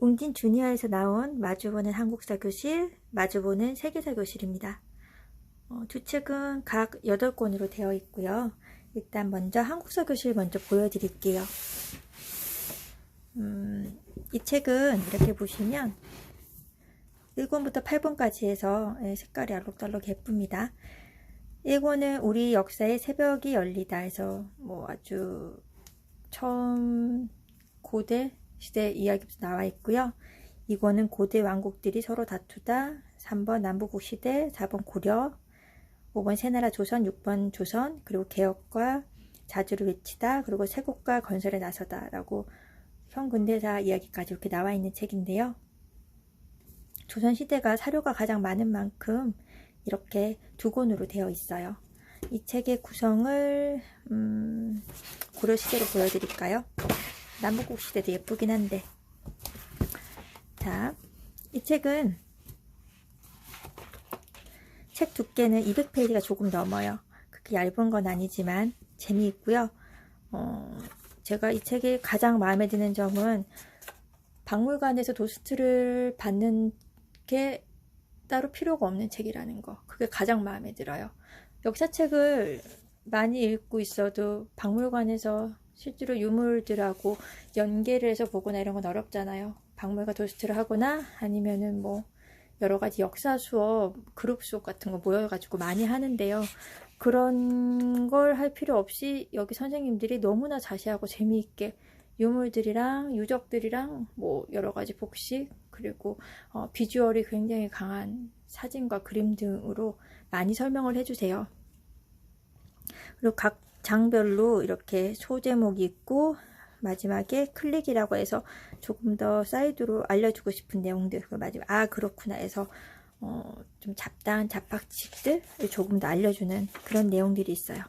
웅진 주니어에서 나온 마주보는 한국사 교실, 마주보는 세계사 교실입니다. 두 책은 각 8권으로 되어 있고요. 일단 먼저 한국사 교실 먼저 보여드릴게요. 이 책은 이렇게 보시면 1권부터 8권까지 해서 색깔이 알록달록 예쁩니다. 1권은 우리 역사의 새벽이 열리다 해서 아주 처음 고대 시대 이야기부터 나와 있고요. 2권은 고대 왕국들이 서로 다투다, 3번 남북국 시대, 4번 고려, 5번 새나라 조선, 6번 조선, 그리고 개혁과 자주를 외치다, 그리고 세국가 건설에 나서다 라고 현근대사 이야기까지 이렇게 나와 있는 책인데요. 조선시대가 사료가 가장 많은 만큼 이렇게 2권으로 되어 있어요. 이 책의 구성을 고려시대로 보여드릴까요? 남북국 시대도 예쁘긴 한데, 자, 이 책은 책 두께는 200페이지가 조금 넘어요. 그렇게 얇은 건 아니지만 재미있고요. 제가 이 책이 가장 마음에 드는 점은 박물관에서 도스트를 받는 게 따로 필요가 없는 책이라는 거. 그게 가장 마음에 들어요. 역사책을 많이 읽고 있어도 박물관에서 실제로 유물들하고 연계를 해서 보거나 이런 건 어렵잖아요. 박물관 도스트를 하거나 아니면은 여러 가지 역사 수업, 그룹 수업 같은 거 모여가지고 많이 하는데요. 그런 걸 할 필요 없이 여기 선생님들이 너무나 자세하고 재미있게 유물들이랑 유적들이랑 여러 가지 복식, 그리고 비주얼이 굉장히 강한 사진과 그림 등으로 많이 설명을 해주세요. 그리고 각 장별로 이렇게 소제목이 있고 마지막에 클릭이라고 해서 조금 더 사이드로 알려주고 싶은 내용들, 마지막 그렇구나 해서 좀 잡다한 잡박식들을 조금 더 알려주는 그런 내용들이 있어요.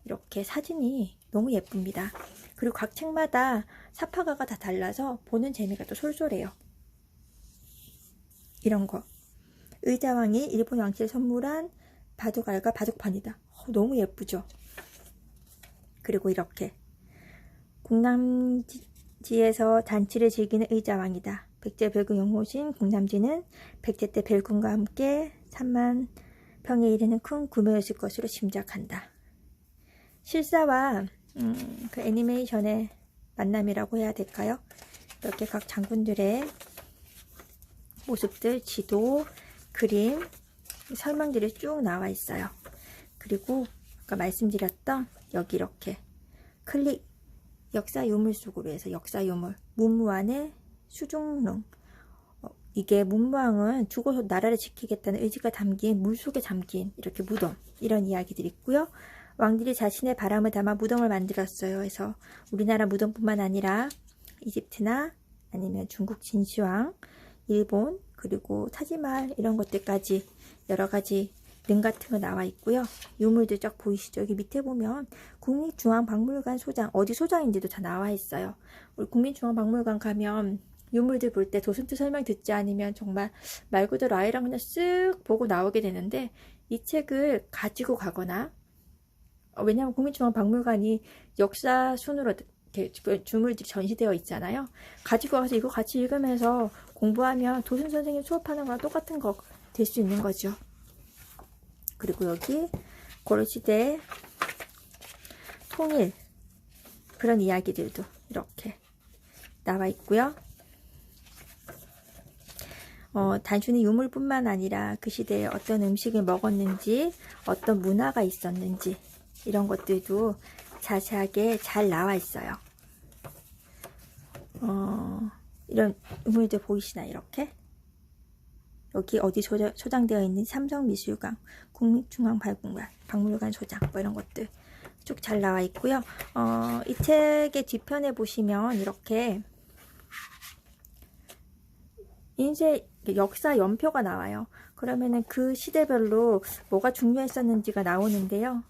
이렇게 사진이 너무 예쁩니다. 그리고 각 책마다 사파가가 다 달라서 보는 재미가 또 솔솔해요. 이런 거, 의자왕이 일본 왕실 선물한 바둑알과 바둑판이다. 너무 예쁘죠? 그리고 이렇게 궁남지에서 잔치를 즐기는 의자왕이다. 백제별궁 영모신 궁남지는 백제 때 별궁과 함께 3만 평에 이르는 큰 구매였을 것으로 짐작한다. 실사와 그 애니메이션의 만남이라고 해야 될까요? 이렇게 각 장군들의 모습들, 지도, 그림, 설명들이 쭉 나와 있어요. 그리고 아까 말씀드렸던 여기 이렇게 클릭, 역사 유물 속으로 해서 역사 유물, 문무왕의 수중릉. 이게 문무왕은 죽어서 나라를 지키겠다는 의지가 담긴 물속에 잠긴 이렇게 무덤, 이런 이야기들이 있고요. 왕들이 자신의 바람을 담아 무덤을 만들었어요. 그래서 우리나라 무덤뿐만 아니라 이집트나 아니면 중국 진시황, 일본, 그리고 타지말 이런 것들까지 여러 가지 능 같은 거 나와 있고요. 유물들 쫙 보이시죠? 여기 밑에 보면 국립중앙박물관 소장, 어디 소장인지도 다 나와 있어요. 우리 국립중앙박물관 가면 유물들 볼 때 도슨트 설명 듣지 않으면 정말 말 그대로 아이랑 그냥 쓱 보고 나오게 되는데, 이 책을 가지고 가거나, 왜냐하면 국립중앙박물관이 역사 순으로 이렇게 주물들이 전시되어 있잖아요. 가지고 가서 이거 같이 읽으면서 공부하면 도슨 선생님 수업하는 거랑 똑같은 거 될 수 있는 거죠. 그리고 여기 고려시대 통일 그런 이야기들도 이렇게 나와 있고요. 단순히 유물뿐만 아니라 그 시대에 어떤 음식을 먹었는지, 어떤 문화가 있었는지 이런 것들도 자세하게 잘 나와 있어요. 이런 유물들 보이시나? 이렇게 여기 어디 소장되어 있는 삼성미술관, 국립중앙박물관 소장 이런 것들 쭉 잘 나와 있고요. 이 책의 뒤편에 보시면 이렇게 인쇄 역사 연표가 나와요. 그러면은 그 시대별로 뭐가 중요했었는지가 나오는데요.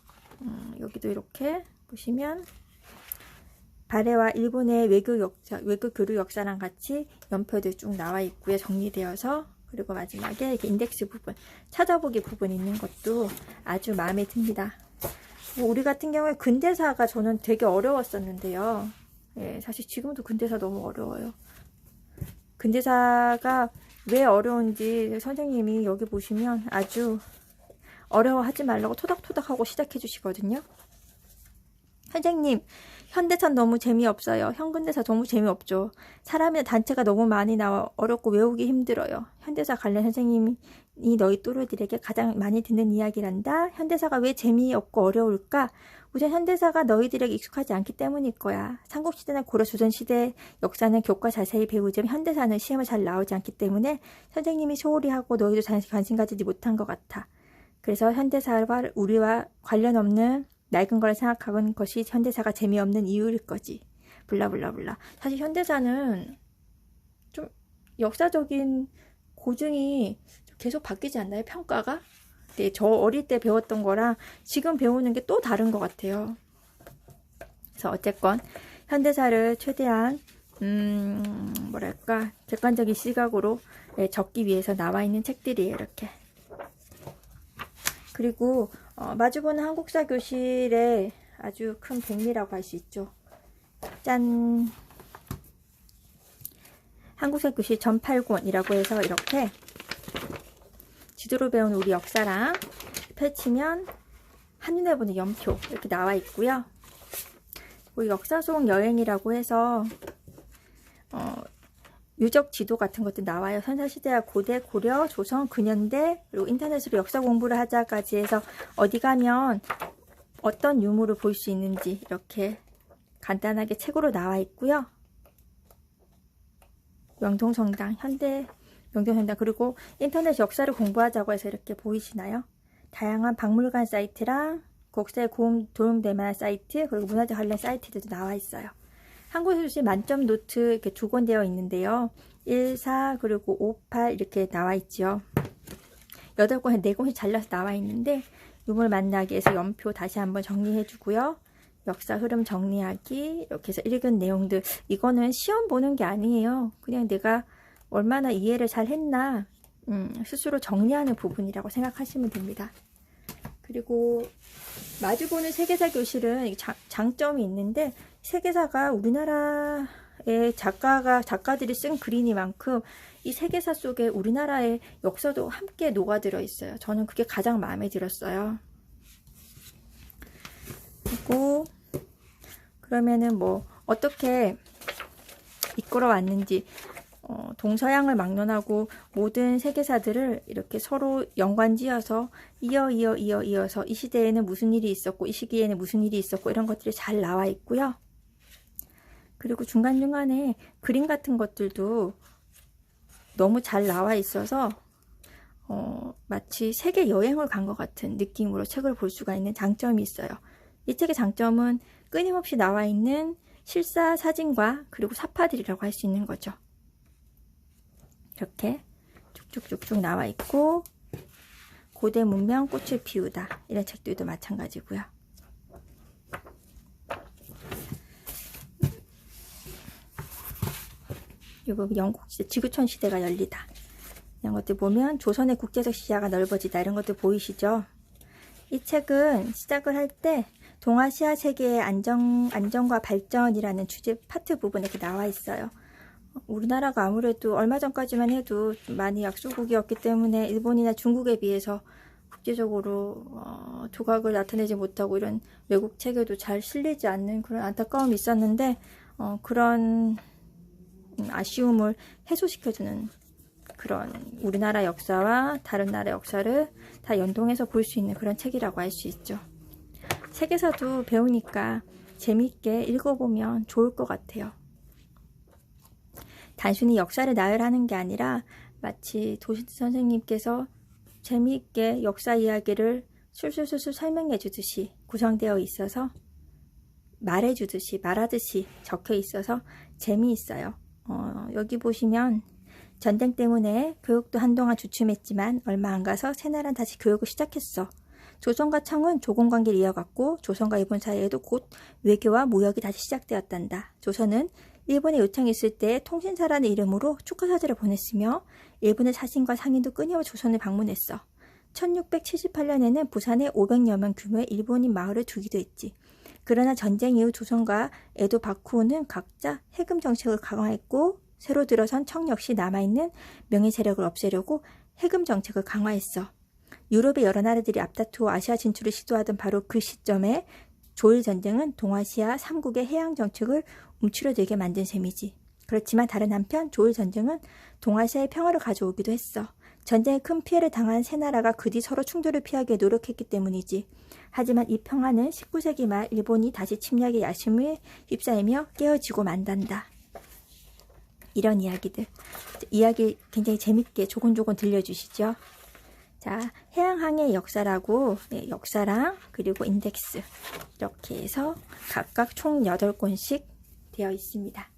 여기도 이렇게 보시면 발해와 일본의 외교 교류 역사랑 같이 연표들 쭉 나와 있고요. 정리되어서. 그리고 마지막에 이렇게 인덱스 부분, 찾아보기 부분 있는 것도 아주 마음에 듭니다. 우리 같은 경우에 근대사가 저는 되게 어려웠었는데요. 사실 지금도 근대사 너무 어려워요. 근대사가 왜 어려운지 선생님이 여기 보시면 아주 어려워하지 말라고 토닥토닥하고 시작해 주시거든요. 선생님, 현대사는 너무 재미없어요. 현근대사 너무 재미없죠. 사람이나 단체가 너무 많이 나와 어렵고 외우기 힘들어요. 현대사 관련 선생님이 너희 또래들에게 가장 많이 듣는 이야기란다. 현대사가 왜 재미없고 어려울까? 우선 현대사가 너희들에게 익숙하지 않기 때문일 거야. 삼국시대나 고려 조선시대 역사는 교과 자세히 배우지만 현대사는 시험에 잘 나오지 않기 때문에 선생님이 소홀히 하고 너희도 관심 가지지 못한 것 같아. 그래서 현대사와 우리와 관련 없는 낡은 걸 생각하는 것이 현대사가 재미없는 이유일 거지. 블라블라블라. 사실 현대사는 좀 역사적인 고증이 계속 바뀌지 않나요? 평가가? 네, 저 어릴 때 배웠던 거랑 지금 배우는 게 또 다른 것 같아요. 그래서 어쨌건 현대사를 최대한 뭐랄까 객관적인 시각으로 적기 위해서 나와 있는 책들이에요. 이렇게. 그리고 마주보는 한국사 교실의 아주 큰 백미라고 할 수 있죠. 짠! 한국사 교실 전8권이라고 해서 이렇게 지도로 배운 우리 역사랑 펼치면 한눈에 보는 연표 이렇게 나와 있고요. 우리 역사 속 여행이라고 해서 유적 지도 같은 것도 나와요. 선사시대와 고대, 고려, 조선, 근현대, 그리고 인터넷으로 역사 공부를 하자까지 해서 어디 가면 어떤 유물을 볼 수 있는지 이렇게 간단하게 책으로 나와 있고요. 명동성당, 현대 명동성당, 그리고 인터넷 역사를 공부하자고 해서 이렇게 보이시나요? 다양한 박물관 사이트랑 국사에 도움될 만한 사이트, 그리고 문화재 관련 사이트들도 나와 있어요. 한국교실 만점 노트 이렇게 2권 되어 있는데요. 1, 4, 그리고 5, 8 이렇게 나와 있죠. 8권에 4권이 잘라서 나와 있는데 유물 만나기 해서 연표 다시 한번 정리해 주고요. 역사 흐름 정리하기 이렇게 해서 읽은 내용들, 이거는 시험 보는 게 아니에요. 그냥 내가 얼마나 이해를 잘 했나 스스로 정리하는 부분이라고 생각하시면 됩니다. 그리고 마주보는 세계사 교실은 장점이 있는데, 세계사가 우리나라의 작가들이 쓴 글이니만큼 이 세계사 속에 우리나라의 역사도 함께 녹아들어 있어요. 저는 그게 가장 마음에 들었어요. 그리고 그러면은 뭐 어떻게 이끌어왔는지, 동서양을 막론하고 모든 세계사들을 이렇게 서로 연관지어서 이어서 이 시대에는 무슨 일이 있었고 이 시기에는 무슨 일이 있었고 이런 것들이 잘 나와 있고요. 그리고 중간중간에 그림 같은 것들도 너무 잘 나와 있어서 마치 세계 여행을 간 것 같은 느낌으로 책을 볼 수가 있는 장점이 있어요. 이 책의 장점은 끊임없이 나와 있는 실사 사진과 그리고 사파들이라고 할 수 있는 거죠. 이렇게 쭉쭉쭉쭉 나와 있고, 고대 문명 꽃을 피우다 이런 책들도 마찬가지고요. 이거 영국 시대, 지구촌 시대가 열리다 이런 것들 보면 조선의 국제적 시야가 넓어지다 이런 것들 보이시죠? 이 책은 시작을 할 때 동아시아 세계의 안정과 발전이라는 주제 파트 부분에 이렇게 나와 있어요. 우리나라가 아무래도 얼마 전까지만 해도 많이 약소국이었기 때문에 일본이나 중국에 비해서 국제적으로 조각을 나타내지 못하고 이런 외국 체계도 잘 실리지 않는 그런 안타까움이 있었는데, 그런 아쉬움을 해소시켜주는 그런 우리나라 역사와 다른 나라 역사를 다 연동해서 볼 수 있는 그런 책이라고 할 수 있죠. 세계사도 배우니까 재미있게 읽어보면 좋을 것 같아요. 단순히 역사를 나열하는 게 아니라 마치 도시트 선생님께서 재미있게 역사 이야기를 술술술술 설명해 주듯이 구성되어 있어서 말하듯이 적혀 있어서 재미있어요. 여기 보시면 전쟁 때문에 교육도 한동안 주춤했지만 얼마 안 가서 새나라는 다시 교육을 시작했어. 조선과 청은 조공관계를 이어갔고 조선과 일본 사이에도 곧 외교와 무역이 다시 시작되었단다. 조선은 일본의 요청이 있을 때 통신사라는 이름으로 축하사절을 보냈으며 일본의 사신과 상인도 끊임없이 조선을 방문했어. 1678년에는 부산에 500여 명 규모의 일본인 마을을 두기도 했지. 그러나 전쟁 이후 조선과 에도 바쿠오는 각자 해금 정책을 강화했고 새로 들어선 청 역시 남아있는 명예 세력을 없애려고 해금 정책을 강화했어. 유럽의 여러 나라들이 앞다투어 아시아 진출을 시도하던 바로 그 시점에 조일 전쟁은 동아시아 3국의 해양 정책을 움츠러들게 만든 셈이지. 그렇지만 다른 한편 조일 전쟁은 동아시아의 평화를 가져오기도 했어. 전쟁에 큰 피해를 당한 세 나라가 그 뒤 서로 충돌을 피하기 위해 노력했기 때문이지. 하지만 이 평화는 19세기 말 일본이 다시 침략의 야심에 휩싸이며 깨어지고 만단다. 이런 이야기들. 이야기 굉장히 재밌게 조곤조곤 들려주시죠. 자, 해양항해 역사라고 역사랑 그리고 인덱스 이렇게 해서 각각 총 8권씩 되어 있습니다.